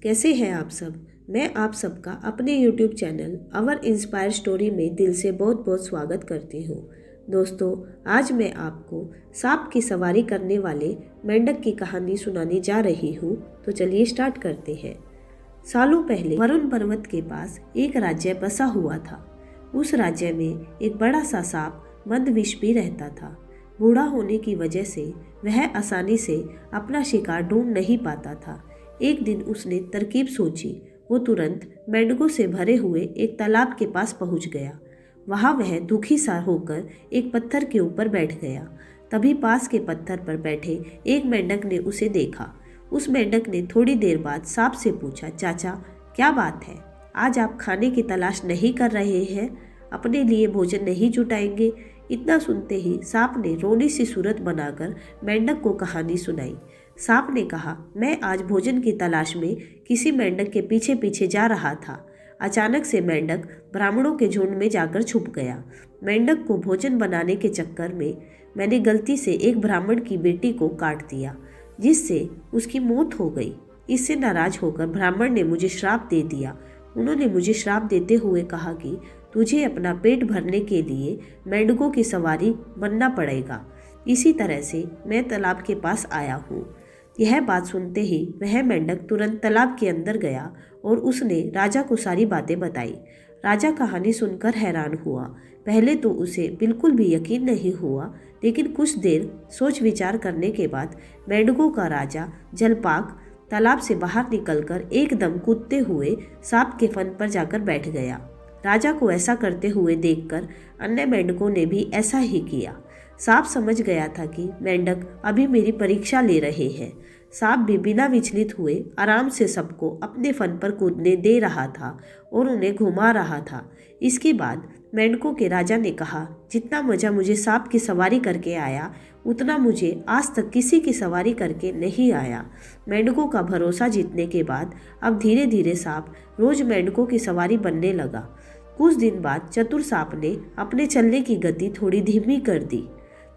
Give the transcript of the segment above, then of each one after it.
कैसे हैं आप सब। मैं आप सबका अपने YouTube चैनल अवर इंस्पायर स्टोरी में दिल से बहुत बहुत स्वागत करती हूँ। दोस्तों, आज मैं आपको सांप की सवारी करने वाले मेंढक की कहानी सुनाने जा रही हूँ। तो चलिए स्टार्ट करते हैं। सालों पहले वरुण पर्वत के पास एक राज्य बसा हुआ था। उस राज्य में एक बड़ा सा सांप मदविष भी रहता था। बूढ़ा होने की वजह से वह आसानी से अपना शिकार ढूंढ नहीं पाता था। एक दिन उसने तरकीब सोची। वो तुरंत मेंढकों से भरे हुए एक तालाब के पास पहुंच गया। वहां वह दुखी सा होकर एक पत्थर के ऊपर बैठ गया। तभी पास के पत्थर पर बैठे एक मेंढक ने उसे देखा। उस मेंढक ने थोड़ी देर बाद सांप से पूछा, चाचा क्या बात है, आज आप खाने की तलाश नहीं कर रहे हैं, अपने लिए भोजन नहीं जुटाएंगे। इतना सुनते ही सांप ने रोनी सी सूरत बनाकर मेंढक को कहानी सुनाई। सांप ने कहा, मैं आज भोजन की तलाश में किसी मेंढक के पीछे पीछे जा रहा था। अचानक से मेंढक ब्राह्मणों के झुंड में जाकर छुप गया। मेंढक को भोजन बनाने के चक्कर में मैंने गलती से एक ब्राह्मण की बेटी को काट दिया, जिससे उसकी मौत हो गई। इससे नाराज होकर ब्राह्मण ने मुझे श्राप दे दिया। उन्होंने मुझे श्राप देते हुए कहा कि तुझे अपना पेट भरने के लिए मेंढकों की सवारी बनना पड़ेगा। इसी तरह से मैं तालाब के पास आया हूँ। यह बात सुनते ही वह मेंढक तुरंत तालाब के अंदर गया और उसने राजा को सारी बातें बताई। राजा कहानी सुनकर हैरान हुआ। पहले तो उसे बिल्कुल भी यकीन नहीं हुआ, लेकिन कुछ देर सोच विचार करने के बाद मेंढकों का राजा जलपाक तालाब से बाहर निकलकर एकदम कूदते हुए सांप के फन पर जाकर बैठ गया। राजा को ऐसा करते हुए देखकर अन्य मेंढकों ने भी ऐसा ही किया। सांप समझ गया था कि मेंढक अभी मेरी परीक्षा ले रहे हैं। सांप भी बिना विचलित हुए आराम से सबको अपने फन पर कूदने दे रहा था और उन्हें घुमा रहा था। इसके बाद मेंढकों के राजा ने कहा, जितना मजा मुझे सांप की सवारी करके आया, उतना मुझे आज तक किसी की सवारी करके नहीं आया। मेंढकों का भरोसा जीतने के बाद अब धीरे धीरे सांप रोज मेंढकों की सवारी बनने लगा। कुछ दिन बाद चतुर सांप ने अपने चलने की गति थोड़ी धीमी कर दी।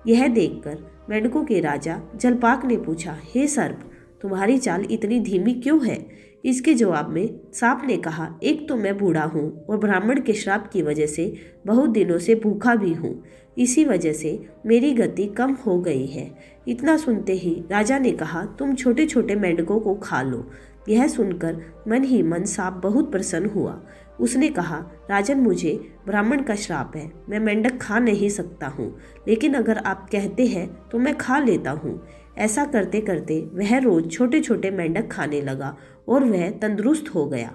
यह देखकर मेंढकों के राजा जलपाक ने पूछा, हे सर्प, तुम्हारी चाल इतनी धीमी क्यों है? इसके जवाब में सांप ने कहा, एक तो मैं बूढ़ा हूँ और ब्राह्मण के श्राप की वजह से बहुत दिनों से भूखा भी हूँ। इसी वजह से मेरी गति कम हो गई है। इतना सुनते ही राजा ने कहा, तुम छोटे छोटे मेंढकों को खा लो। यह सुनकर मन ही मन सांप बहुत प्रसन्न हुआ। उसने कहा, राजन, मुझे ब्राह्मण का श्राप है, मैं मेंढक खा नहीं सकता हूँ, लेकिन अगर आप कहते हैं तो मैं खा लेता हूँ। ऐसा करते करते वह रोज छोटे छोटे मेंढक खाने लगा और वह तंदुरुस्त हो गया।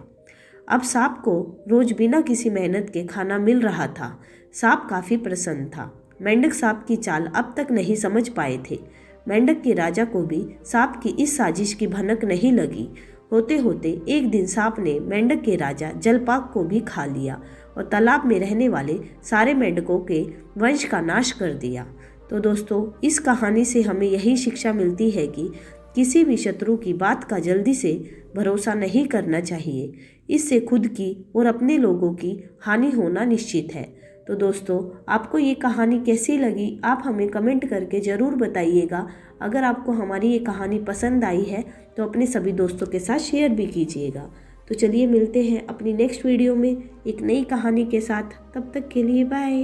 अब सांप को रोज बिना किसी मेहनत के खाना मिल रहा था। सांप काफी प्रसन्न था। मेंढक सांप की चाल अब तक नहीं समझ पाए थे। मेंढक के राजा को भी सांप की इस साजिश की भनक नहीं लगी। होते होते एक दिन सांप ने मेंढक के राजा जलपाक को भी खा लिया और तालाब में रहने वाले सारे मेंढकों के वंश का नाश कर दिया। तो दोस्तों, इस कहानी से हमें यही शिक्षा मिलती है कि किसी भी शत्रु की बात का जल्दी से भरोसा नहीं करना चाहिए। इससे खुद की और अपने लोगों की हानि होना निश्चित है। तो दोस्तों, आपको ये कहानी कैसी लगी, आप हमें कमेंट करके ज़रूर बताइएगा। अगर आपको हमारी ये कहानी पसंद आई है तो अपने सभी दोस्तों के साथ शेयर भी कीजिएगा। तो चलिए मिलते हैं अपनी नेक्स्ट वीडियो में एक नई कहानी के साथ। तब तक के लिए बाय।